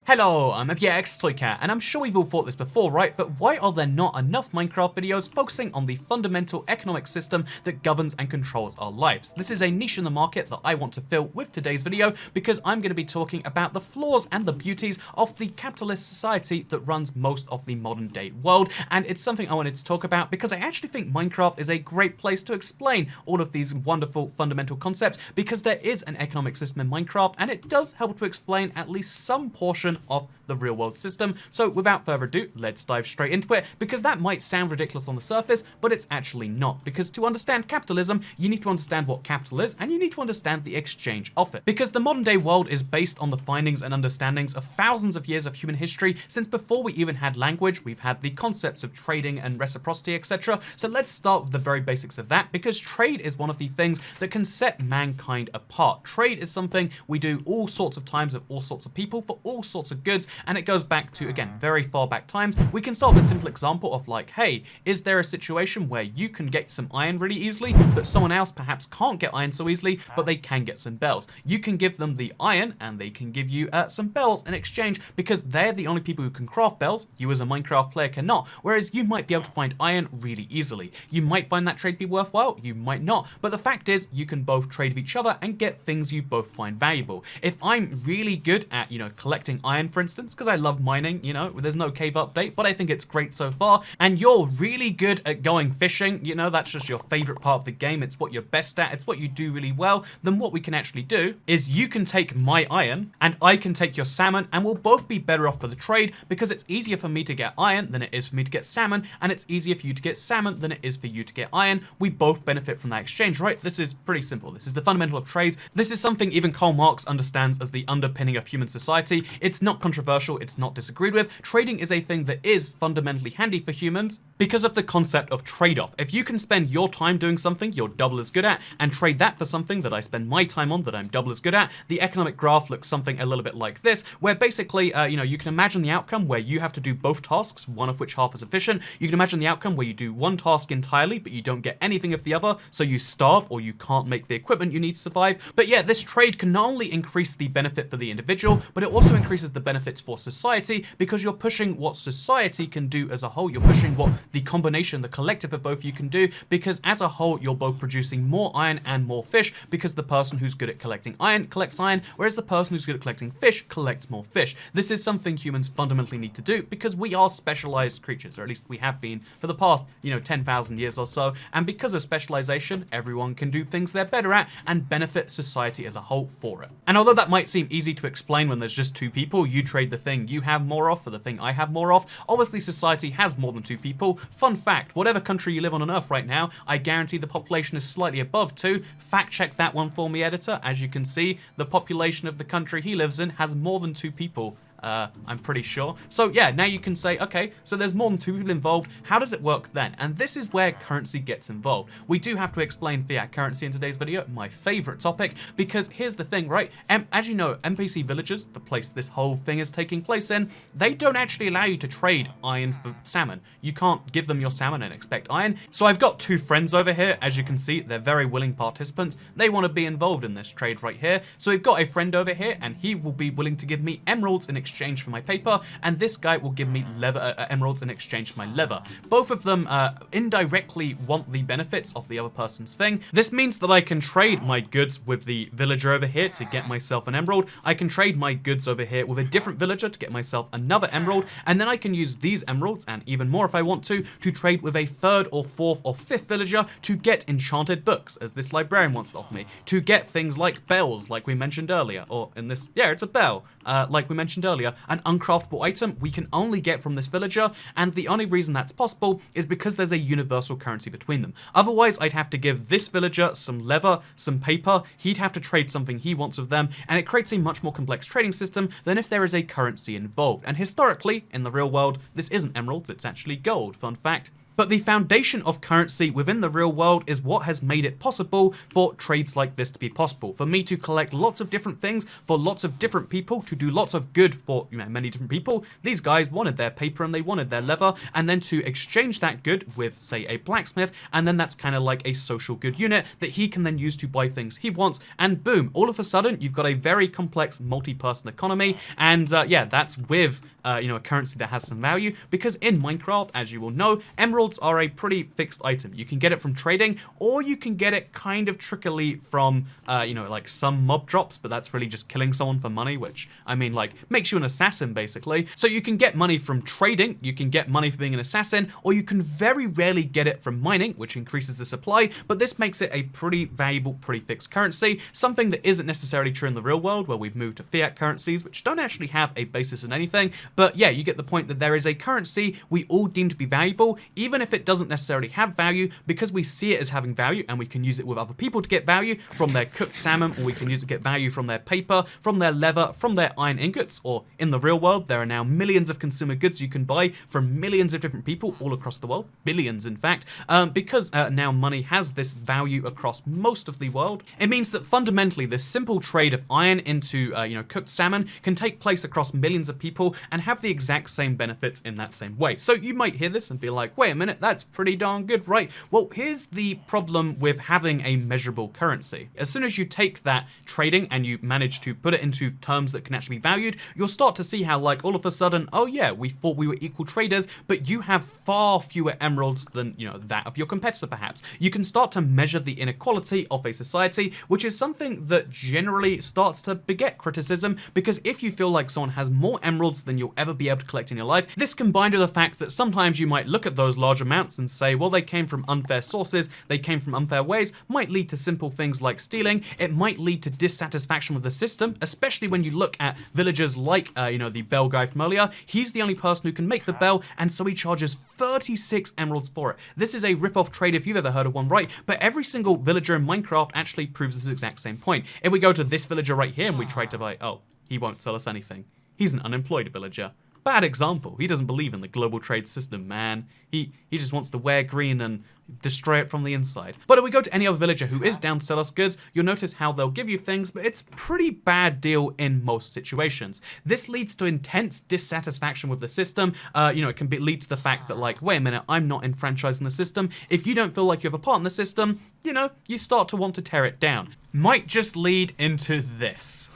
Hello, I'm FBX Toycat, and I'm sure we've all thought this before, right? But why are there not enough Minecraft videos focusing on the fundamental economic system that governs and controls our lives? This is a niche in the market that I want to fill with today's video because I'm going to be talking about the flaws and the beauties of the capitalist society that runs most of the modern day world. And it's something I wanted to talk about because I actually think Minecraft is a great place to explain all of these wonderful fundamental concepts, because there is an economic system in Minecraft and it does help to explain at least some portion of the real world system. So without further ado, let's dive straight into it, because that might sound ridiculous on the surface, but it's actually not. Because to understand capitalism, you need to understand what capital is, and you need to understand the exchange of it. Because the modern day world is based on the findings and understandings of thousands of years of human history. Since before we even had language, we've had the concepts of trading and reciprocity, etc. So let's start with the very basics of that, because trade is one of the things that can set mankind apart. Trade is something we do all sorts of times of all sorts of people for all sorts of goods, and it goes back to, again, very far back times. We can start with a simple example of like, hey, is there a situation where you can get some iron really easily, but someone else perhaps can't get iron so easily, but they can get some bells? You can give them the iron and they can give you some bells in exchange, because they're the only people who can craft bells. You as a Minecraft player cannot, whereas you might be able to find iron really easily. You might find that trade be worthwhile, you might not, but the fact is you can both trade with each other and get things you both find valuable. If I'm really good at, collecting iron, for instance, because I love mining, there's no cave update, but I think it's great so far, and you're really good at going fishing, that's just your favorite part of the game, it's what you're best at, it's what you do really well, then what we can actually do is you can take my iron and I can take your salmon, and we'll both be better off for the trade, because it's easier for me to get iron than it is for me to get salmon, and it's easier for you to get salmon than it is for you to get iron. We both benefit from that exchange, right? This is pretty simple. This is the fundamental of trades. This is something even Karl Marx understands as the underpinning of human society. It's not controversial, it's not disagreed with. Trading is a thing that is fundamentally handy for humans because of the concept of trade-off. If you can spend your time doing something you're double as good at and trade that for something that I spend my time on that I'm double as good at, the economic graph looks something a little bit like this, where basically, you can imagine the outcome where you have to do both tasks, one of which half is efficient. You can imagine the outcome where you do one task entirely, but you don't get anything of the other, so you starve or you can't make the equipment you need to survive. But yeah, this trade can not only increase the benefit for the individual, but it also increases the benefits for society, because you're pushing what society can do as a whole. You're pushing what the combination, the collective of both you can do, because as a whole, you're both producing more iron and more fish, because the person who's good at collecting iron collects iron, whereas the person who's good at collecting fish collects more fish. This is something humans fundamentally need to do, because we are specialized creatures, or at least we have been for the past, 10,000 years or so, and because of specialization, everyone can do things they're better at and benefit society as a whole for it. And although that might seem easy to explain when there's just two people, you trade the thing you have more of for the thing I have more of. Obviously, society has more than two people. Fun fact, whatever country you live on Earth right now, I guarantee the population is slightly above 2. Fact check that one for me, editor. As you can see, the population of the country he lives in has more than 2 people. I'm pretty sure. So yeah, now you can say, okay, so there's more than 2 people involved. How does it work then? And this is where currency gets involved. We do have to explain fiat currency in today's video, my favorite topic, because here's the thing, right? As you know, NPC villages, the place this whole thing is taking place in, they don't actually allow you to trade iron for salmon. You can't give them your salmon and expect iron. So I've got 2 friends over here. As you can see, they're very willing participants. They want to be involved in this trade right here. So we've got a friend over here, and he will be willing to give me emeralds in exchange for my paper, and this guy will give me leather, emeralds in exchange for my leather. Both of them indirectly want the benefits of the other person's thing. This means that I can trade my goods with the villager over here to get myself an emerald. I can trade my goods over here with a different villager to get myself another emerald, and then I can use these emeralds, and even more if I want to trade with a 3rd or 4th or 5th villager to get enchanted books, as this librarian wants to offer me, to get things like bells, like we mentioned earlier, or in this, yeah, it's a bell, like we mentioned earlier. An uncraftable item we can only get from this villager, and the only reason that's possible is because there's a universal currency between them. Otherwise, I'd have to give this villager some leather, some paper, he'd have to trade something he wants with them, and it creates a much more complex trading system than if there is a currency involved. And historically, in the real world, this isn't emeralds, it's actually gold. Fun fact. But the foundation of currency within the real world is what has made it possible for trades like this to be possible. For me to collect lots of different things for lots of different people, to do lots of good for many different people. These guys wanted their paper and they wanted their leather, and then to exchange that good with, say, a blacksmith, and then that's kind of like a social good unit that he can then use to buy things he wants, and boom, all of a sudden you've got a very complex multi-person economy, and yeah, that's with a currency that has some value, because in Minecraft, as you will know, emeralds are a pretty fixed item. You can get it from trading, or you can get it kind of trickily from, like some mob drops, but that's really just killing someone for money, which, I mean, like, makes you an assassin, basically. So you can get money from trading, you can get money for being an assassin, or you can very rarely get it from mining, which increases the supply, but this makes it a pretty valuable, pretty fixed currency, something that isn't necessarily true in the real world, where we've moved to fiat currencies, which don't actually have a basis in anything. But yeah, you get the point that there is a currency we all deem to be valuable, even if it doesn't necessarily have value, because we see it as having value and we can use it with other people to get value from their cooked salmon, or we can use it to get value from their paper, from their leather, from their iron ingots, or in the real world, there are now millions of consumer goods you can buy from millions of different people all across the world, billions in fact, because now money has this value across most of the world. It means that fundamentally this simple trade of iron into cooked salmon can take place across millions of people and have the exact same benefits in that same way. So you might hear this and be like, wait a minute, that's pretty darn good, right? Well, here's the problem with having a measurable currency. As soon as you take that trading and you manage to put it into terms that can actually be valued, you'll start to see how, like, all of a sudden, oh yeah, we thought we were equal traders, but you have far fewer emeralds than, that of your competitor perhaps. You can start to measure the inequality of a society, which is something that generally starts to beget criticism, because if you feel like someone has more emeralds than you'll ever be able to collect in your life, this combined with the fact that sometimes you might look at those large amounts and say, well, they came from unfair sources, they came from unfair ways, might lead to simple things like stealing. It might lead to dissatisfaction with the system, especially when you look at villagers like, the bell guy from earlier. He's the only person who can make the bell, and so he charges 36 emeralds for it. This is a rip-off trade if you've ever heard of one, right? But every single villager in Minecraft actually proves this exact same point. If we go to this villager right here and we try to buy, oh, he won't sell us anything. He's an unemployed villager. Bad example. He doesn't believe in the global trade system, man. He just wants to wear green and destroy it from the inside. But if we go to any other villager who is down to sell us goods, you'll notice how they'll give you things, but it's a pretty bad deal in most situations. This leads to intense dissatisfaction with the system. It can lead to the fact that, like, wait a minute, I'm not enfranchised in the system. If you don't feel like you have a part in the system, you start to want to tear it down. Might just lead into this.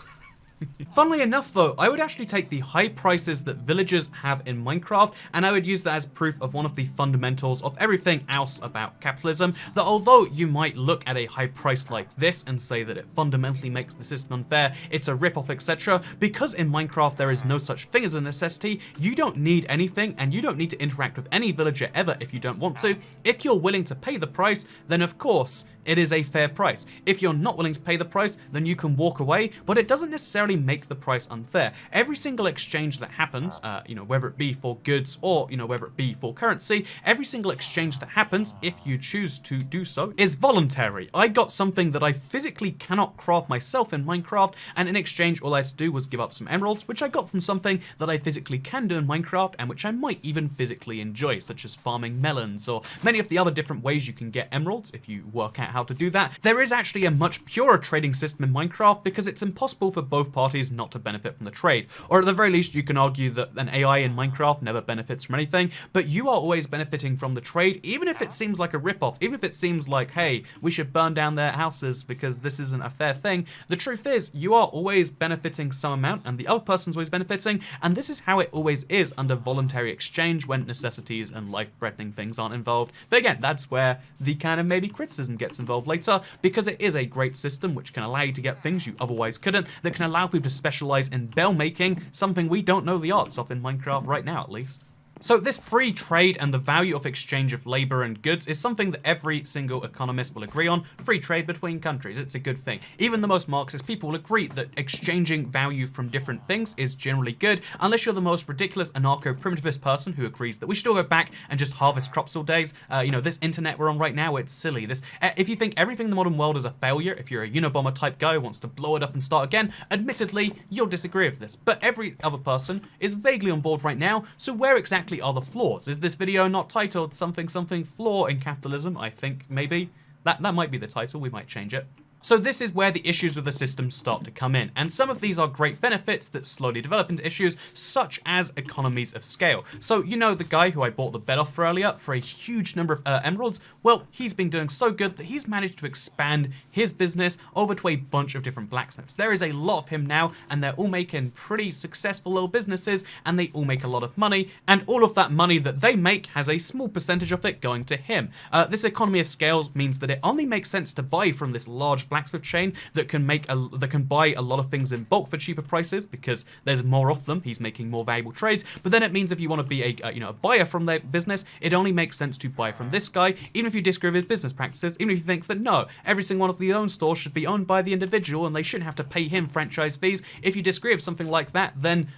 Funnily enough though, I would actually take the high prices that villagers have in Minecraft, and I would use that as proof of one of the fundamentals of everything else about capitalism, that although you might look at a high price like this and say that it fundamentally makes the system unfair, it's a rip-off, etc., because in Minecraft there is no such thing as a necessity, you don't need anything, and you don't need to interact with any villager ever if you don't want to. If you're willing to pay the price, then of course, it is a fair price. If you're not willing to pay the price, then you can walk away, but it doesn't necessarily make the price unfair. Every single exchange that happens, whether it be for goods or, whether it be for currency, every single exchange that happens, if you choose to do so, is voluntary. I got something that I physically cannot craft myself in Minecraft, and in exchange, all I had to do was give up some emeralds, which I got from something that I physically can do in Minecraft, and which I might even physically enjoy, such as farming melons, or many of the other different ways you can get emeralds if you work out how to do that. There is actually a much purer trading system in Minecraft because it's impossible for both parties not to benefit from the trade. Or at the very least, you can argue that an AI in Minecraft never benefits from anything, but you are always benefiting from the trade, even if it seems like a ripoff, even if it seems like, hey, we should burn down their houses because this isn't a fair thing. The truth is, you are always benefiting some amount, and the other person's always benefiting, and this is how it always is under voluntary exchange when necessities and life-threatening things aren't involved. But again, that's where the kind of maybe criticism gets involved later, because it is a great system which can allow you to get things you otherwise couldn't, that can allow people to specialize in bell making, something we don't know the arts of in Minecraft right now at least. So this free trade and the value of exchange of labor and goods is something that every single economist will agree on. Free trade between countries, it's a good thing. Even the most Marxist people will agree that exchanging value from different things is generally good, unless you're the most ridiculous anarcho-primitivist person who agrees that we should all go back and just harvest crops all days. This internet we're on right now, it's silly. If you think everything in the modern world is a failure, if you're a Unabomber type guy who wants to blow it up and start again, admittedly, you'll disagree with this. But every other person is vaguely on board right now, so where exactly exactly are the flaws? Is this video not titled something something flaw in capitalism? I think maybe. That might be the title, we might change it. So this is where the issues with the system start to come in, and some of these are great benefits that slowly develop into issues, such as economies of scale. So you know the guy who I bought the bed off for earlier for a huge number of emeralds? Well, he's been doing so good that he's managed to expand his business over to a bunch of different blacksmiths. There is a lot of him now, and they're all making pretty successful little businesses, and they all make a lot of money, and all of that money that they make has a small percentage of it going to him. This economy of scales means that it only makes sense to buy from this large blacksmith chain that can buy a lot of things in bulk for cheaper prices because there's more of them. He's making more valuable trades. But then it means if you want to be a buyer from their business, it only makes sense to buy from this guy, even if you disagree with his business practices, even if you think that no, every single one of the own stores should be owned by the individual and they shouldn't have to pay him franchise fees. If you disagree with something like that, then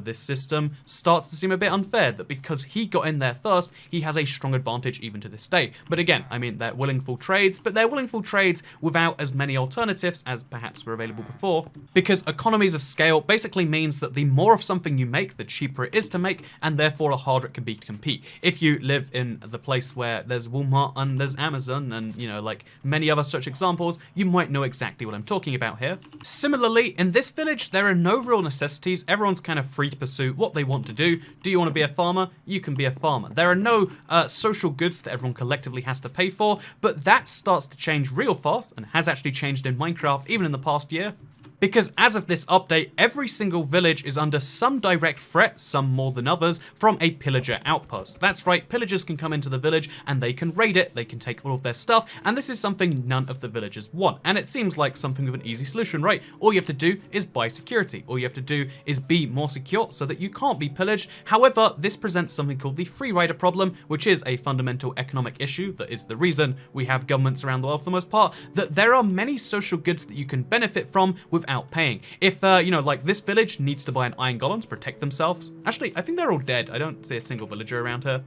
this system starts to seem a bit unfair, that because he got in there first, he has a strong advantage even to this day. But again, I mean, they're willingful trades, but they're willingful trades without as many alternatives as perhaps were available before, because economies of scale basically means that the more of something you make, the cheaper it is to make, and therefore the harder it can be to compete. If you live in the place where there's Walmart and there's Amazon and, like many other such examples, you might know exactly what I'm talking about here. Similarly, in this village, there are no real necessities. Everyone's kind of free to pursue what they want to do. Do you want to be a farmer? You can be a farmer. There are no social goods that everyone collectively has to pay for, but that starts to change real fast and has actually changed in Minecraft even in the past year. Because as of this update, every single village is under some direct threat, some more than others, from a pillager outpost. That's right, pillagers can come into the village and they can raid it, they can take all of their stuff, and this is something none of the villagers want. And it seems like something of an easy solution, right? All you have to do is buy security. All you have to do is be more secure so that you can't be pillaged. However, this presents something called the free rider problem, which is a fundamental economic issue that is the reason we have governments around the world for the most part, that there are many social goods that you can benefit from without paying. If, like this village needs to buy an iron golem to protect themselves. Actually, I think they're all dead. I don't see a single villager around here.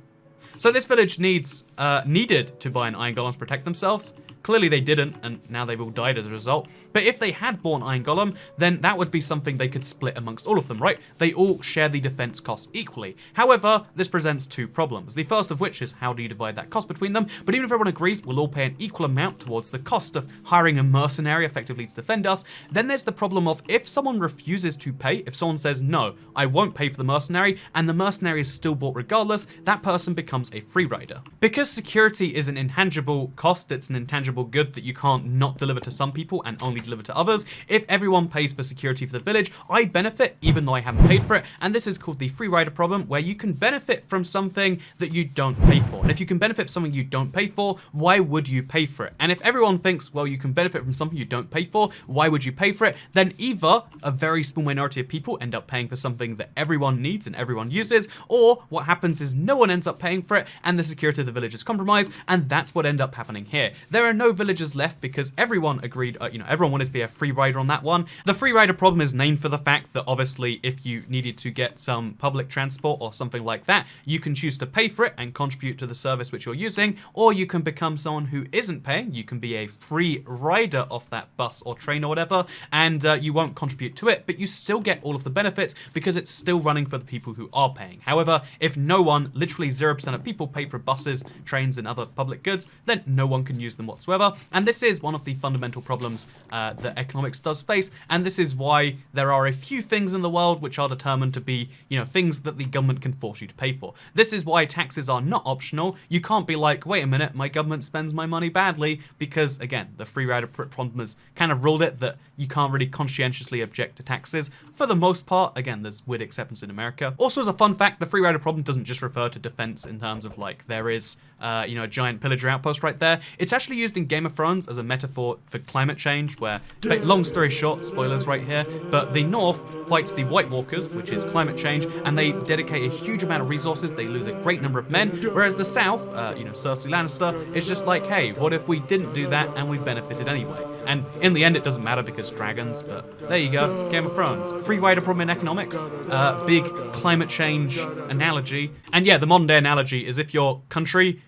So this village needed to buy an iron golem to protect themselves. Clearly they didn't, and now they've all died as a result. But if they had bought an iron golem, then that would be something they could split amongst all of them, right? They all share the defense costs equally. However, this presents two problems. The first of which is how do you divide that cost between them? But even if everyone agrees we'll all pay an equal amount towards the cost of hiring a mercenary effectively to defend us, then there's the problem of if someone refuses to pay, if someone says, no, I won't pay for the mercenary, and the mercenary is still bought regardless, that person becomes a free rider. Because security is an intangible cost, it's an intangible good that you can't not deliver to some people and only deliver to others. If everyone pays for security for the village, I benefit even though I haven't paid for it, and this is called the free rider problem, where you can benefit from something that you don't pay for. And if you can benefit from something you don't pay for, why would you pay for it? And if everyone thinks, well, you can benefit from something you don't pay for, why would you pay for it? Then either a very small minority of people end up paying for something that everyone needs and everyone uses, or what happens is no one ends up paying for it and the security of the village is compromised, and that's what ended up happening here. There are no villagers left because everyone agreed, everyone wanted to be a free rider on that one. The free rider problem is named for the fact that obviously if you needed to get some public transport or something like that, you can choose to pay for it and contribute to the service which you're using, or you can become someone who isn't paying. You can be a free rider off that bus or train or whatever, and you won't contribute to it, but you still get all of the benefits because it's still running for the people who are paying. However, if no one, literally 0% of people pay for buses, trains, and other public goods, then no one can use them whatsoever. And this is one of the fundamental problems that economics does face, and this is why there are a few things in the world which are determined to be, things that the government can force you to pay for. This is why taxes are not optional. You can't be like, wait a minute, my government spends my money badly, because again, the free rider problem has kind of ruled it that you can't really conscientiously object to taxes. For the most part, again, there's weird exceptions in America. Also, as a fun fact, the free rider problem doesn't just refer to defense in terms of like there is a giant pillager outpost right there. It's actually used in Game of Thrones as a metaphor for climate change, where, long story short, spoilers right here, but the North fights the White Walkers, which is climate change, and they dedicate a huge amount of resources. They lose a great number of men, whereas the South, Cersei Lannister, is just like, hey, what if we didn't do that and we benefited anyway? And in the end, it doesn't matter because dragons, but there you go, Game of Thrones. Free rider problem in economics, big climate change analogy. And yeah, the modern day analogy is if your country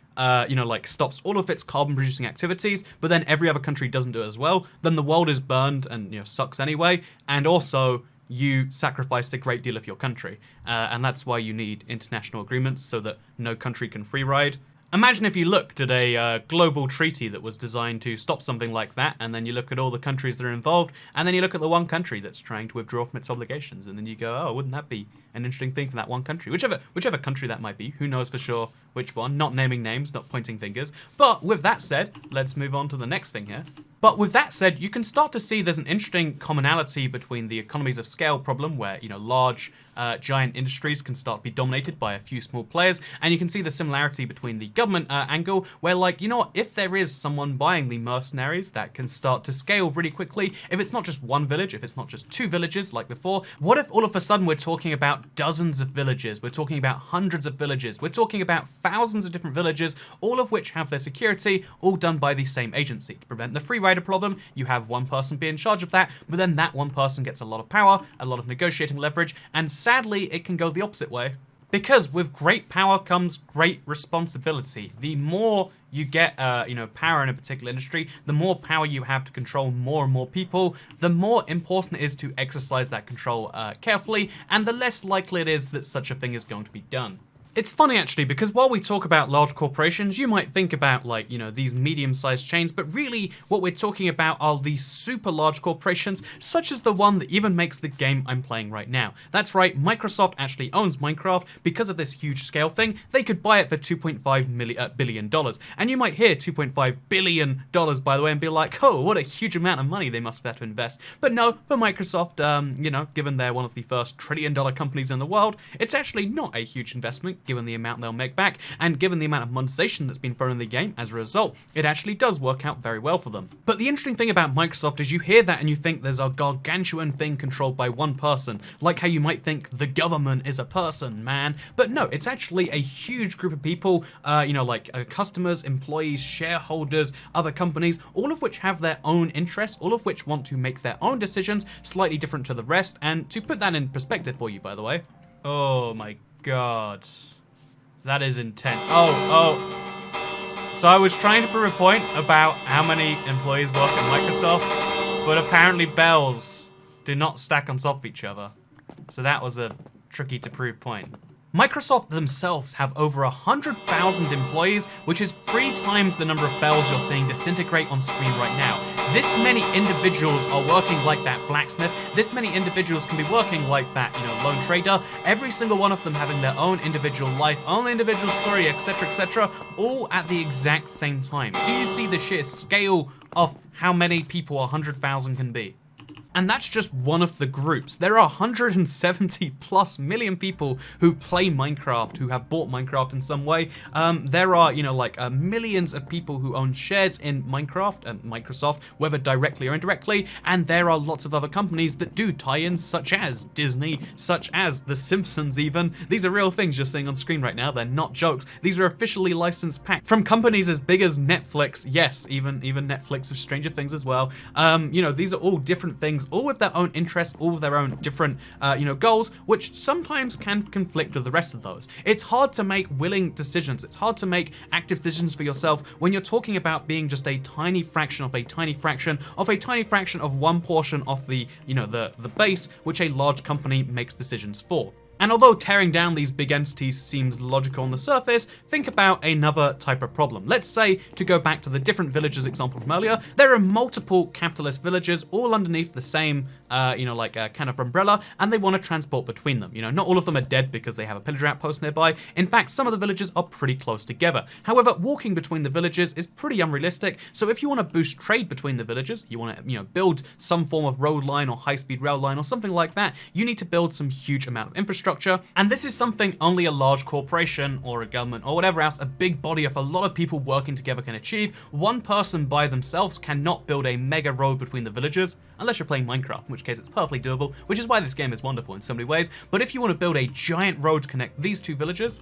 stops all of its carbon producing activities, but then every other country doesn't do it as well, then the world is burned and, sucks anyway. And also, you sacrificed a great deal of your country. And that's why you need international agreements so that no country can free ride. Imagine if you looked at a global treaty that was designed to stop something like that, and then you look at all the countries that are involved, and then you look at the one country that's trying to withdraw from its obligations, and then you go, oh, wouldn't that be an interesting thing for that one country? Whichever country that might be, who knows for sure which one, not naming names, not pointing fingers. But with that said, let's move on to the next thing here. But with that said, you can start to see there's an interesting commonality between the economies of scale problem, where, you know, large giant industries can start to be dominated by a few small players, and you can see the similarity between the government angle, where, like, you know what, if there is someone buying the mercenaries that can start to scale really quickly, if it's not just one village, if it's not just two villages like before, what if all of a sudden we're talking about dozens of villages, we're talking about hundreds of villages, we're talking about thousands of different villages, all of which have their security all done by the same agency. To prevent the free rider problem, you have one person be in charge of that, but then that one person gets a lot of power, a lot of negotiating leverage, and sadly, it can go the opposite way. Because with great power comes great responsibility. The more you get, power in a particular industry, the more power you have to control more and more people, the more important it is to exercise that control carefully, and the less likely it is that such a thing is going to be done. It's funny actually, because while we talk about large corporations, you might think about, like, you know, these medium-sized chains, but really what we're talking about are these super large corporations, such as the one that even makes the game I'm playing right now. That's right, Microsoft actually owns Minecraft. Because of this huge scale thing, they could buy it for $2.5 billion. And you might hear $2.5 billion, by the way, and be like, oh, what a huge amount of money they must have had to invest. But no, for Microsoft, given they're one of the first trillion-dollar companies in the world, it's actually not a huge investment, given the amount they'll make back, and given the amount of monetization that's been thrown in the game as a result, it actually does work out very well for them. But the interesting thing about Microsoft is you hear that and you think there's a gargantuan thing controlled by one person, like how you might think the government is a person, man. But no, it's actually a huge group of people, customers, employees, shareholders, other companies, all of which have their own interests, all of which want to make their own decisions slightly different to the rest. And to put that in perspective for you, by the way, oh my god. That is intense. Oh. So I was trying to prove a point about how many employees work at Microsoft, but apparently bells do not stack on top of each other. So that was a tricky to prove point. Microsoft themselves have over 100,000 employees, which is 3 times the number of bells you're seeing disintegrate on screen right now. This many individuals are working like that blacksmith. This many individuals can be working like that, lone trader. Every single one of them having their own individual life, own individual story, etc., all at the exact same time. Do you see the sheer scale of how many people 100,000 can be? And that's just one of the groups. There are 170 plus million people who play Minecraft, who have bought Minecraft in some way. There are, millions of people who own shares in Minecraft and Microsoft, whether directly or indirectly. And there are lots of other companies that do tie-ins, such as Disney, such as The Simpsons even. These are real things you're seeing on screen right now. They're not jokes. These are officially licensed packs from companies as big as Netflix. Yes, even Netflix with Stranger Things as well. These are all different things, all with their own interests, all with their own different, goals, which sometimes can conflict with the rest of those. It's hard to make willing decisions. It's hard to make active decisions for yourself when you're talking about being just a tiny fraction of a tiny fraction of a tiny fraction of one portion of the, the base, which a large company makes decisions for. And although tearing down these big entities seems logical on the surface, think about another type of problem. Let's say, to go back to the different villages example from earlier, there are multiple capitalist villages all underneath the same, kind of umbrella, and they want to transport between them. Not all of them are dead because they have a pillager outpost nearby. In fact, some of the villages are pretty close together. However, walking between the villages is pretty unrealistic, so if you want to boost trade between the villages, you want to, build some form of road line or high-speed rail line or something like that, you need to build some huge amount of infrastructure. And this is something only a large corporation or a government or whatever else, a big body of a lot of people working together can achieve. One person by themselves cannot build a mega road between the villages, unless you're playing Minecraft, in which case it's perfectly doable, which is why this game is wonderful in so many ways. But if you want to build a giant road to connect these two villages,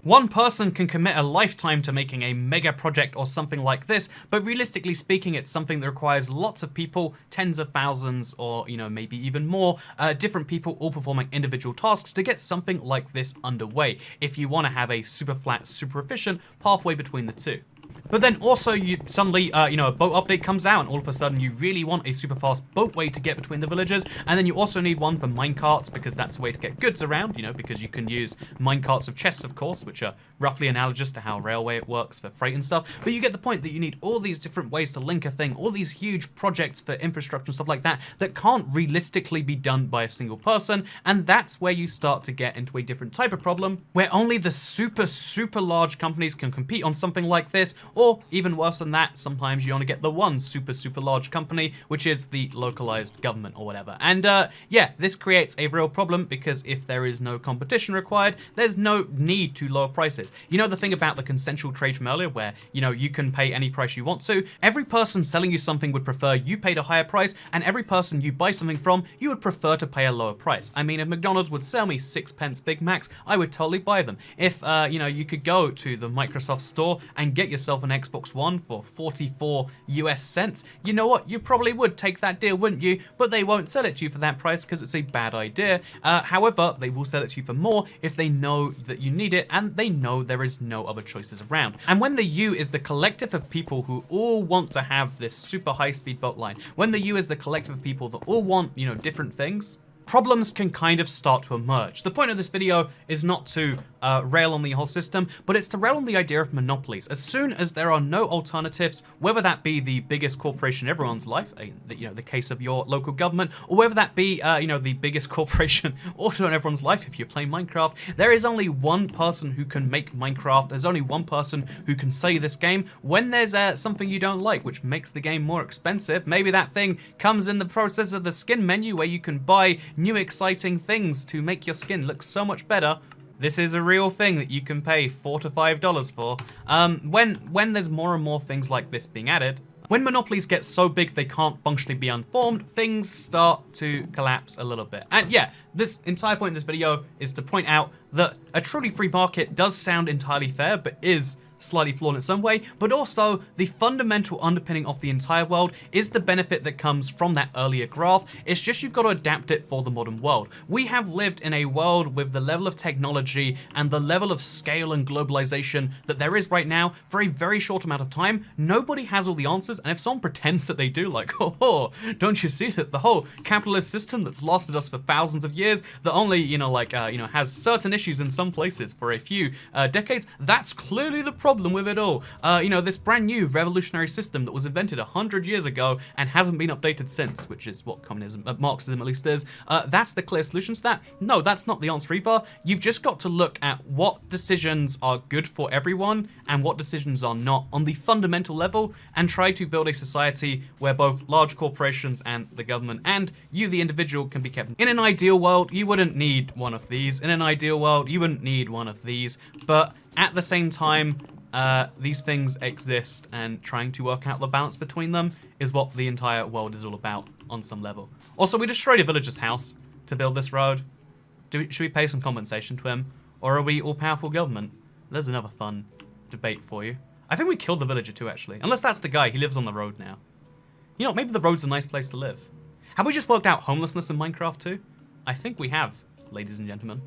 one person can commit a lifetime to making a mega project or something like this, but realistically speaking, it's something that requires lots of people, tens of thousands, or, maybe even more, different people all performing individual tasks to get something like this underway, if you want to have a super flat, super efficient pathway between the two. But then also you suddenly, a boat update comes out and all of a sudden you really want a super fast boatway to get between the villages. And then you also need one for minecarts because that's a way to get goods around, because you can use minecarts of chests, of course, which are roughly analogous to how railway it works for freight and stuff. But you get the point that you need all these different ways to link a thing, all these huge projects for infrastructure and stuff like that that can't realistically be done by a single person. And that's where you start to get into a different type of problem where only the super, super large companies can compete on something like this. Or even worse than that, sometimes you only get the one super, super large company, which is the localized government or whatever. And yeah, this creates a real problem because if there is no competition required, there's no need to lower prices. You know the thing about the consensual trade from earlier where, you can pay any price you want to? Every person selling you something would prefer you paid a higher price, and every person you buy something from, you would prefer to pay a lower price. I mean, if McDonald's would sell me 6p Big Macs, I would totally buy them. If, you could go to the Microsoft store and get yourself an Xbox One for 44 US cents, you know what? You probably would take that deal, wouldn't you? But they won't sell it to you for that price because it's a bad idea. However, they will sell it to you for more if they know that you need it and they know there is no other choices around. And when the U is the collective of people who all want to have this super high-speed boat line, when the U is the collective of people that all want, different things, problems can kind of start to emerge. The point of this video is not to rail on the whole system, but it's to rail on the idea of monopolies. As soon as there are no alternatives, whether that be the biggest corporation in everyone's life, the case of your local government, or whether that be, the biggest corporation also in everyone's life if you play Minecraft, there is only one person who can make Minecraft. There's only one person who can say this game. When there's something you don't like, which makes the game more expensive, maybe that thing comes in the process of the skin menu where you can buy new exciting things to make your skin look so much better. This is a real thing that you can pay $4 to $5 for. When there's more and more things like this being added, when monopolies get so big they can't functionally be unformed, things start to collapse a little bit. And yeah, this entire point in this video is to point out that a truly free market does sound entirely fair, but is slightly flawed in some way, but also the fundamental underpinning of the entire world is the benefit that comes from that earlier graph. It's just you've got to adapt it for the modern world. We have lived in a world with the level of technology and the level of scale and globalization that there is right now for a very short amount of time. Nobody has all the answers, and if someone pretends that they do, like, oh, don't you see that the whole capitalist system that's lasted us for thousands of years, that only, has certain issues in some places for a few decades, that's clearly the problem with it all. This brand new revolutionary system that was invented 100 years ago and hasn't been updated since, which is what Marxism at least is, that's the clear solution to that? No, that's not the answer either. You've just got to look at what decisions are good for everyone and what decisions are not on the fundamental level and try to build a society where both large corporations and the government and you, the individual, can be kept. In an ideal world, you wouldn't need one of these. In an ideal world, you wouldn't need one of these. But at the same time, these things exist, and trying to work out the balance between them is what the entire world is all about on some level. Also, we destroyed a villager's house to build this road. Should we pay some compensation to him? Or are we all-powerful government? There's another fun debate for you. I think we killed the villager too, actually. Unless that's the guy. He lives on the road now. Maybe the road's a nice place to live. Have we just worked out homelessness in Minecraft too? I think we have, ladies and gentlemen.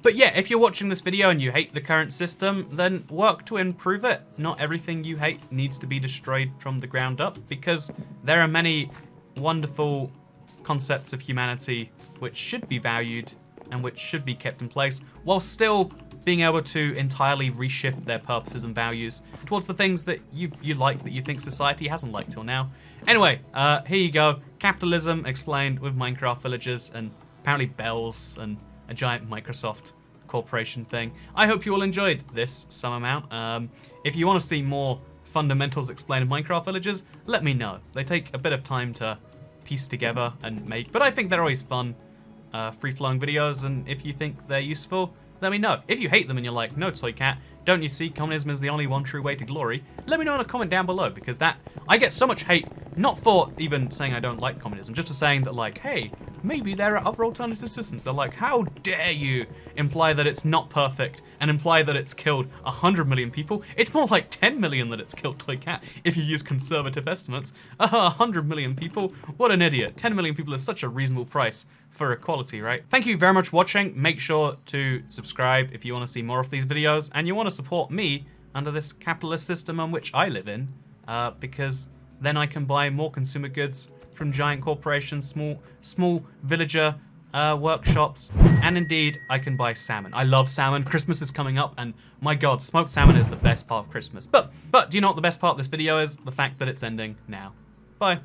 But yeah, if you're watching this video and you hate the current system, then work to improve it. Not everything you hate needs to be destroyed from the ground up, because there are many wonderful concepts of humanity which should be valued and which should be kept in place, while still being able to entirely reshift their purposes and values towards the things that you like, that you think society hasn't liked till now. Anyway, here you go. Capitalism explained with Minecraft villagers and apparently bells and a giant Microsoft corporation thing. I hope you all enjoyed this some amount. If you want to see more fundamentals explained in Minecraft villagers, let me know. They take a bit of time to piece together and make, but I think they're always fun, free-flowing videos, and if you think they're useful, let me know. If you hate them and you're like, no, Toy Cat, don't you see communism is the only one true way to glory? Let me know in a comment down below, because I get so much hate, not for even saying I don't like communism, just for saying that, like, hey, maybe there are other alternative systems. They're like, how dare you imply that it's not perfect and imply that it's killed 100 million people? It's more like 10 million that it's killed, Toy Cat, if you use conservative estimates. 100 million people? What an idiot. 10 million people is such a reasonable price for equality, right? Thank you very much for watching. Make sure to subscribe if you want to see more of these videos and you want to support me under this capitalist system on which I live in, because then I can buy more consumer goods from giant corporations, small villager workshops, and indeed I can buy salmon. I love salmon. Christmas is coming up, and my god, smoked salmon is the best part of Christmas. But do you know what the best part of this video is? The fact that it's ending now. Bye.